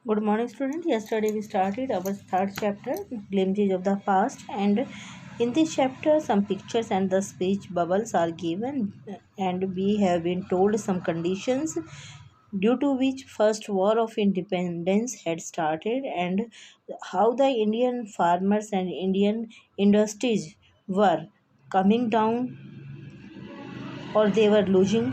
Good morning, student. Yesterday we started our third chapter, Glimpses of the Past, and in this chapter, some pictures and the speech bubbles are given, and we have been told some conditions due to which first war of independence had started, and how the Indian farmers and Indian industries were coming down or they were losing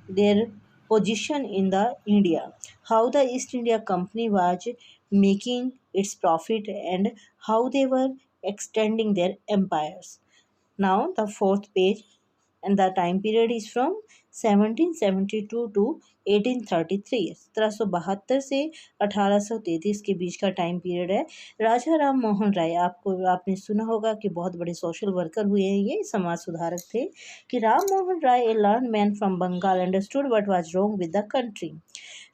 their position in the India, how the East India Company was making its profit and how they were extending their empires. Now the fourth page, and the time period is from 1772 to 1833, 1772 से 1833 के बीच का time period है। राजा राम मोहन राय, आपने सुना होगा कि बहुत बड़े सोशल वर्कर हुए हैं, ये समाज सुधारक थे। कि Ram Mohan Roy, a learn man from Bengal, understood what was wrong with the country.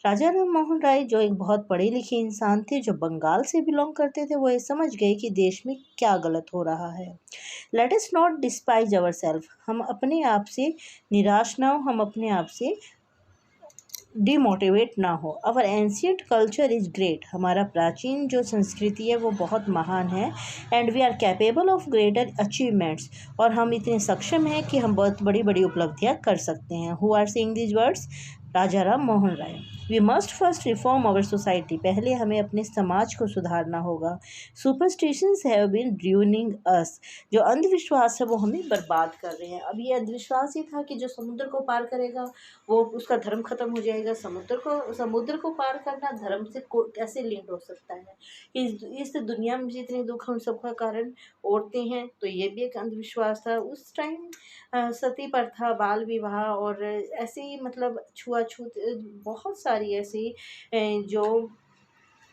Raja Ram Mohan Roy जो एक बहुत पढ़े लिखे इंसान थे, जो बंगाल से बिलोंग करते थे, वो ये समझ गए कि देश में क्या गलत हो रहा है। Let us not despise our self, हम अपने आप से निराश ना हो, हम अपने आप से डिमोटिवेट ना हो। Our ancient culture is great, हमारा प्राचीन जो संस्कृति है वो बहुत महान है। And we are capable of greater achievements, और हम इतने सक्षम हैं कि हम बहुत बड़ी बड़ी उपलब्धियां कर सकते हैं। Who are saying these words? Raja Ram Mohan Roy. We must first reform our society, पहले हमें अपने समाज को सुधारना होगा। Superstitions have been dooming us, जो अंधविश्वास है वो हमें बर्बाद कर रहे हैं। अब ये अंधविश्वास ही था कि जो समुद्र को पार करेगा वो उसका धर्म खत्म हो जाएगा। समुद्र को पार करना धर्म से कैसे लिंक हो सकता है? इस दुनिया में जितने दुख उन सबका कारण औरतें हैं, तो ये भी एक अंधविश्वास था उस टाइम। सती प्रथा, बाल विवाह और ऐसी मतलब छुआछूत, बहुत सारी ऐसी जो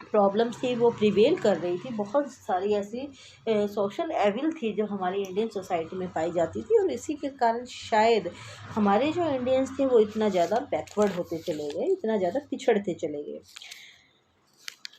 प्रॉब्लम्स थी वो प्रिवेल कर रही थी। बहुत सारी ऐसी सोशल एविल थी जो हमारी इंडियन सोसाइटी में पाई जाती थी, और इसी के कारण शायद हमारे जो इंडियंस थे वो इतना ज़्यादा बैकवर्ड होते चले गए, इतना ज़्यादा पिछड़ते चले गए।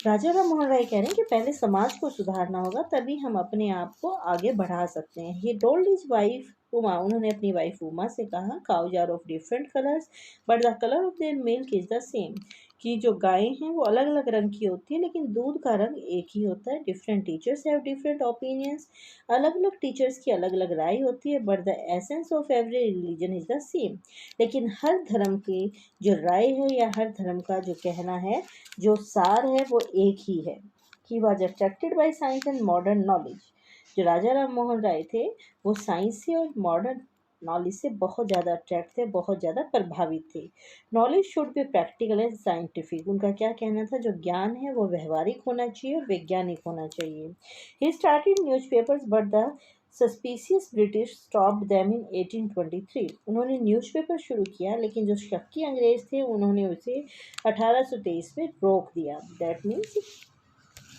राजा राम मोहन राय कह रहे हैं कि पहले समाज को सुधारना होगा, तभी हम अपने आप को आगे बढ़ा सकते हैं। He told his wife Uma, उन्होंने अपनी वाइफ उमा से कहा, cows are of different colours but the colour of their milk is the same, कि जो गायें हैं वो अलग अलग रंग की होती है लेकिन दूध का रंग एक ही होता है। Different teachers have different opinions, अलग अलग टीचर्स की अलग अलग राय होती है। But the essence of every religion is the same, लेकिन हर धर्म की जो राय है या हर धर्म का जो कहना है, जो सार है, वो एक ही है। He was attracted by science and modern knowledge, जो राजा राम मोहन राय थे वो साइंस से और मॉडर्न नॉलेज से बहुत ज़्यादा अट्रैक्ट थे, बहुत ज़्यादा प्रभावित थे। Knowledge should be practical and scientific, उनका क्या कहना था, जो ज्ञान है वो व्यवहारिक होना चाहिए और वैज्ञानिक होना चाहिए। He started newspapers but the suspicious British stopped them in 1823, उन्होंने न्यूज़पेपर शुरू किया लेकिन जो शक्की अंग्रेज थे उन्होंने उसे 1823 में रोक दिया। दैट मीन्स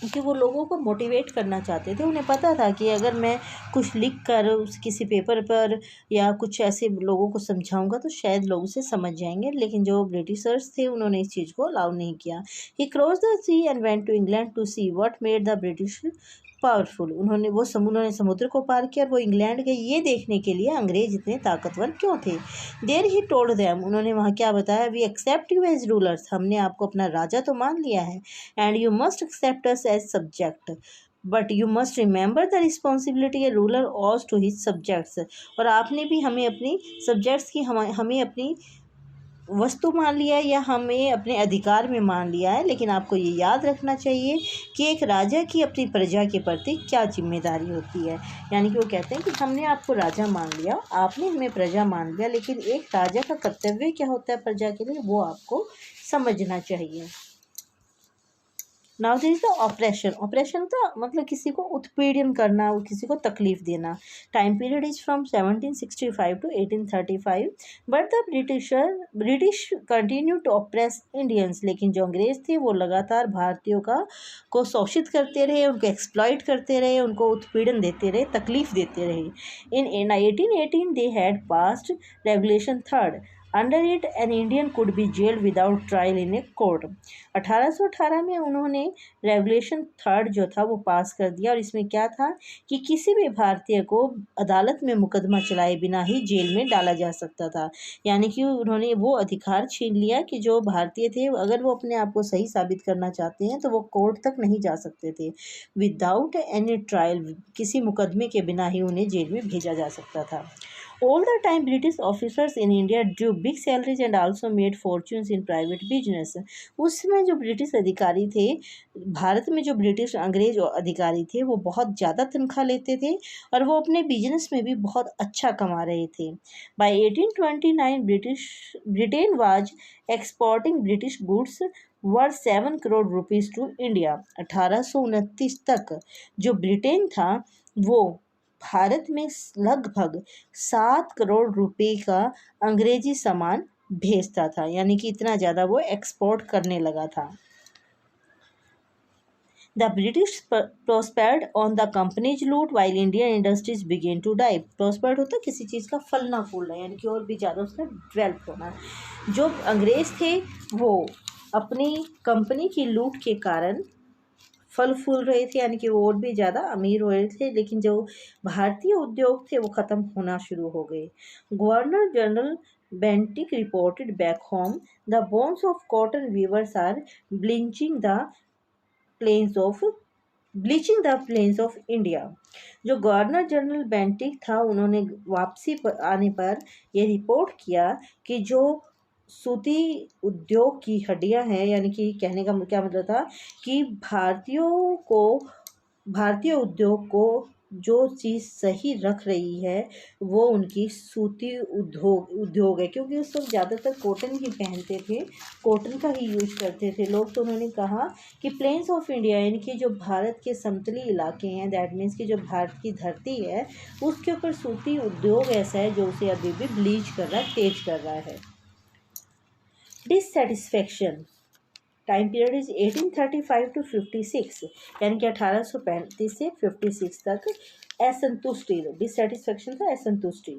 कि वो लोगों को मोटिवेट करना चाहते थे। उन्हें पता था कि अगर मैं कुछ लिख कर उस किसी पेपर पर या कुछ ऐसे लोगों को समझाऊंगा तो शायद लोग उसे समझ जाएंगे, लेकिन जो ब्रिटिशर्स थे उन्होंने इस चीज़ को अलाउ नहीं किया। He cross the sea and went to England to see what made the British powerful, उन्होंने समुद्र को पार किया और वो इंग्लैंड गए ये देखने के लिए अंग्रेज इतने ताकतवर क्यों थे। देयर ही टोल्ड देम, उन्होंने वहाँ क्या बताया, we accept you as rulers, हमने आपको अपना राजा तो मान लिया है, and you must accept us as subject, but you must remember the responsibility a ruler owes to his subjects, और आपने भी हमें अपनी सब्जेक्ट्स की हमें अपनी वस्तु मान लिया है या हमें अपने अधिकार में मान लिया है, लेकिन आपको ये याद रखना चाहिए कि एक राजा की अपनी प्रजा के प्रति क्या जिम्मेदारी होती है। यानी कि वो कहते हैं कि हमने आपको राजा मान लिया, आपने हमें प्रजा मान लिया, लेकिन एक राजा का कर्तव्य क्या होता है प्रजा के लिए, वो आपको समझना चाहिए। Now this is the operation, operation का मतलब किसी को उत्पीड़न करना, किसी को तकलीफ देना। Time period is from 1765 to 1835, but the British continue to oppress Indians, लेकिन जो अंग्रेज थे वो लगातार भारतीयों को शोषित करते रहे, उनको एक्सप्लॉइट करते रहे, उनको उत्पीड़न देते रहे, तकलीफ देते रहे। इन 1818 they had passed regulation third, under it an Indian could be gelled without trial in a court. 1818 में उन्होंने रेगुलेशन थर्ड जो था वो पास कर दिया, और इसमें क्या था कि किसी भी भारतीय को अदालत में मुकदमा चलाए बिना ही जेल में डाला जा सकता था। यानी कि उन्होंने वो अधिकार छीन लिया कि जो भारतीय थे अगर वो अपने आप को सही साबित करना चाहते हैं तो वो कोर्ट तक नहीं जा सकते थे। विदाउट एनी ट्रायल, किसी मुकदमे के बिना ही उन्हें जेल में भेजा जा सकता था। All the time, British officers in India drew big salaries and also made fortunes in private business. उसमें जो ब्रिटिश अधिकारी थे, भारत में जो ब्रिटिश अंग्रेज अधिकारी थे, वो बहुत ज़्यादा तनख्वाह लेते थे और वो अपने बिजनेस में भी बहुत अच्छा कमा रहे थे। By 1829, Britain was exporting British goods worth 7 crore rupees to India. 1829 तक जो ब्रिटेन था वो भारत में लगभग 7 करोड़ रुपए का अंग्रेजी सामान भेजता था, यानी कि इतना ज़्यादा वो एक्सपोर्ट करने लगा था। The British prospered on the company's loot while Indian industries began to die. Prospered होता किसी चीज़ का फलना फूलना, यानी कि और भी ज़्यादा उसमें डेवलप होना। जो अंग्रेज थे वो अपनी कंपनी की लूट के कारण फल फूल रहे थे, यानी कि वो और भी ज़्यादा अमीर हो रहे थे, लेकिन जो भारतीय उद्योग थे वो ख़त्म होना शुरू हो गए। Governor general Bentinck reported back home, the bones of cotton weavers are bleaching the plains of India. जो गवर्नर जनरल बेंटिक था उन्होंने वापसी पर आने पर यह रिपोर्ट किया कि जो सूती उद्योग की हड्डियां हैं, यानी कि कहने का क्या मतलब था कि भारतीय उद्योग को जो चीज़ सही रख रही है वो उनकी सूती उद्योग है, क्योंकि उस वक्त ज़्यादातर कॉटन ही पहनते थे, कॉटन का ही यूज करते थे लोग। तो उन्होंने कहा कि प्लेन्स ऑफ इंडिया, यानी कि जो भारत के समतली इलाके हैं, दैट मीन्स कि जो भारत की धरती है उसके ऊपर सूती उद्योग ऐसा है जो उसे अभी भी ब्लीच कर रहा है, तेज कर रहा है। Dissatisfaction time period is 1835 to 56, यानी कि 1835 से 56 तक। असंतुष्टि, डिससेटिस्फेक्शन था असंतुष्टि।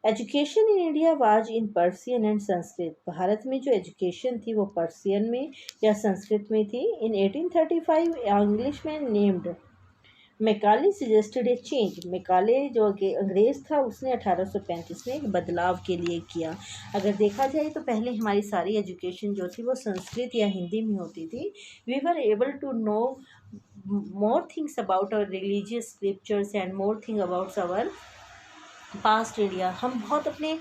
Education in India was in Persian and Sanskrit. Bharat में जो एजुकेशन थी वो पर्सियन में या संस्कृत में थी। इन 1835 इंग्लिश में नेम्ड मैकाले सजेस्टेड ए चेंज। मैकाले जो अंग्रेज़ था उसने 1835 में एक बदलाव के लिए किया। अगर देखा जाए तो पहले हमारी सारी एजुकेशन जो थी वो संस्कृत या हिंदी में होती थी। We were able to know more things about our religious scriptures and more thing about our past India. हम बहुत अपने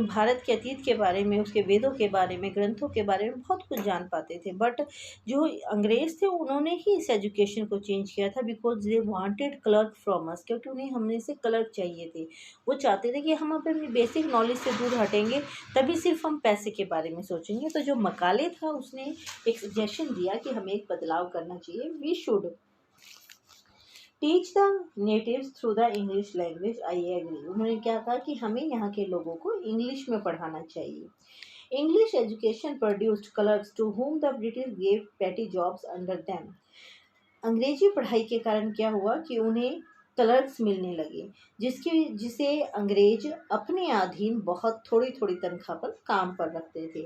भारत के अतीत के बारे में, उसके वेदों के बारे में, ग्रंथों के बारे में बहुत कुछ जान पाते थे। बट जो अंग्रेज़ थे उन्होंने ही इस एजुकेशन को चेंज किया था, because they wanted clerk from us, क्योंकि उन्हें हमने से क्लर्क चाहिए थे। वो चाहते थे कि हम अपनी बेसिक नॉलेज से दूर हटेंगे, तभी सिर्फ हम पैसे के बारे में सोचेंगे। तो जो मकाले था उसने एक सजेशन दिया कि हमें एक बदलाव करना चाहिए। We should teach the natives through the English language. I agree. उन्होंने क्या कहा कि हमें यहाँ के लोगों को इंग्लिश में पढ़ाना चाहिए। English education produced clerks to whom the British gave petty jobs under them। अंग्रेजी पढ़ाई के कारण क्या हुआ कि उन्हें क्लर्क्स मिलने लगे, जिसे अंग्रेज अपने अधीन बहुत थोड़ी थोड़ी तनख्वाह पर काम पर रखते थे।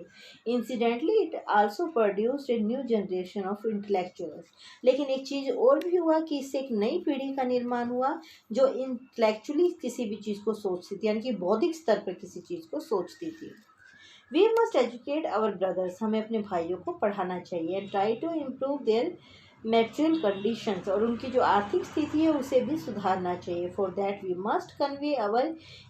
Incidentally it also produced a new generation of intellectuals. लेकिन एक चीज़ और भी हुआ कि इससे एक नई पीढ़ी का निर्माण हुआ जो इंटेलेक्चुअली किसी भी चीज़ को सोचती थी, यानी कि बौद्धिक स्तर पर किसी चीज़ को सोचती थी। We must educate our brothers. हमें अपने भाइयों को पढ़ाना चाहिए। And try to improve their material conditions. और उनकी जो आर्थिक स्थिति है उसे भी सुधारना चाहिए। For that we must convey our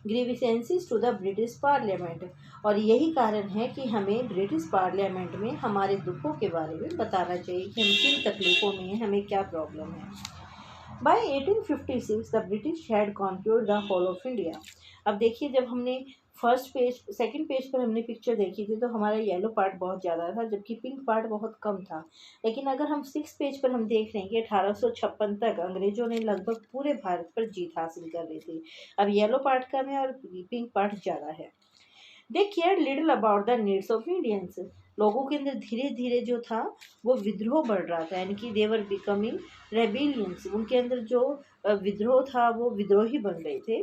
grievances to the British parliament. और यही कारण है कि हमें ब्रिटिश पार्लियामेंट में हमारे दुखों के बारे में बताना चाहिए कि हम किन तकलीफ़ों में हैं, हमें क्या प्रॉब्लम है। By 1856 the British had conquered the whole of India। अब देखिए, जब हमने सेकंड पेज पर हमने पिक्चर देखी थी तो हमारा येलो पार्ट बहुत ज़्यादा था जबकि पिंक पार्ट बहुत कम था। लेकिन अगर हम 6 पेज पर हम देख रहे हैं कि 1856 तक अंग्रेजों ने लगभग पूरे भारत पर जीत हासिल कर ली थी। अब येलो पार्ट कम है और पिंक पार्ट ज़्यादा है। They care little about the needs of Indians. लोगों के अंदर धीरे धीरे जो था वो विद्रोह बढ़ रहा था, यानी कि देवर बिकमिंग रेबिलियंस। उनके अंदर जो विद्रोह था वो विद्रोही बन गए थे।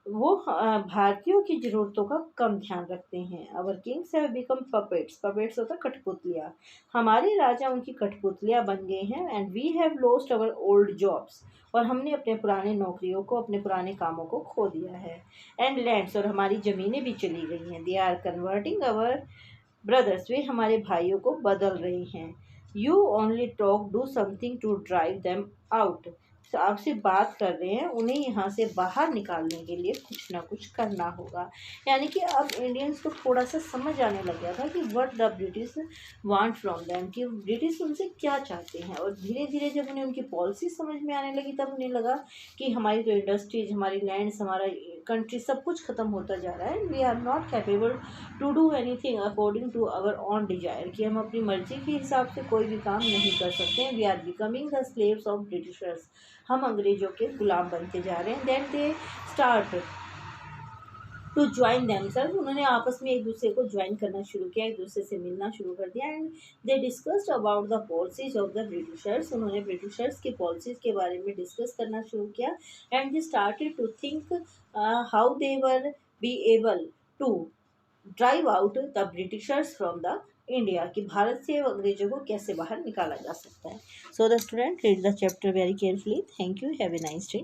वो भारतीयों की ज़रूरतों का कम ध्यान रखते हैं। Our kings have become puppets, puppets होता कठपुतलियाँ, हमारे राजा उनकी कठपुतलियाँ बन गए हैं। And we have lost our old jobs, और हमने अपने पुराने नौकरियों को, अपने पुराने कामों को खो दिया है। एंड लैंड्स, और हमारी ज़मीनें भी चली गई हैं। They are converting our brothers, वे हमारे भाइयों को बदल रहे हैं। You only talk, do something to drive them out, तो आपसे बात कर रहे हैं, उन्हें यहाँ से बाहर निकालने के लिए कुछ ना कुछ करना होगा। यानी कि अब इंडियंस को थोड़ा सा समझ आने लग गया था कि what the British want from them, कि ब्रिटिश उनसे क्या चाहते हैं। और धीरे धीरे जब उन्हें उनकी पॉलिसी समझ में आने लगी, तब उन्हें लगा कि हमारी तो इंडस्ट्रीज, हमारी लैंड्स, हमारा कंट्री सब कुछ ख़त्म होता जा रहा है। We are not capable to do anything according to our own desire, कि हम अपनी मर्जी के हिसाब से कोई भी काम नहीं कर सकते हैं। We are becoming the slaves of Britishers, हम अंग्रेजों के गुलाम बनते जा रहे हैं। Then they start to join themself, उन्होंने आपस में एक दूसरे को ज्वाइन करना शुरू किया, एक दूसरे से मिलना शुरू कर दिया। And they discussed about the policies of the Britishers, उन्होंने ब्रिटिशर्स की पॉलिसीज के बारे में डिस्कस करना शुरू किया। And they started to think how they were be able to drive out the Britishers from the India, कि भारत से अंग्रेजों को कैसे बाहर निकाला जा सकता है। So the student read the chapter very carefully. Thank you, have a nice day.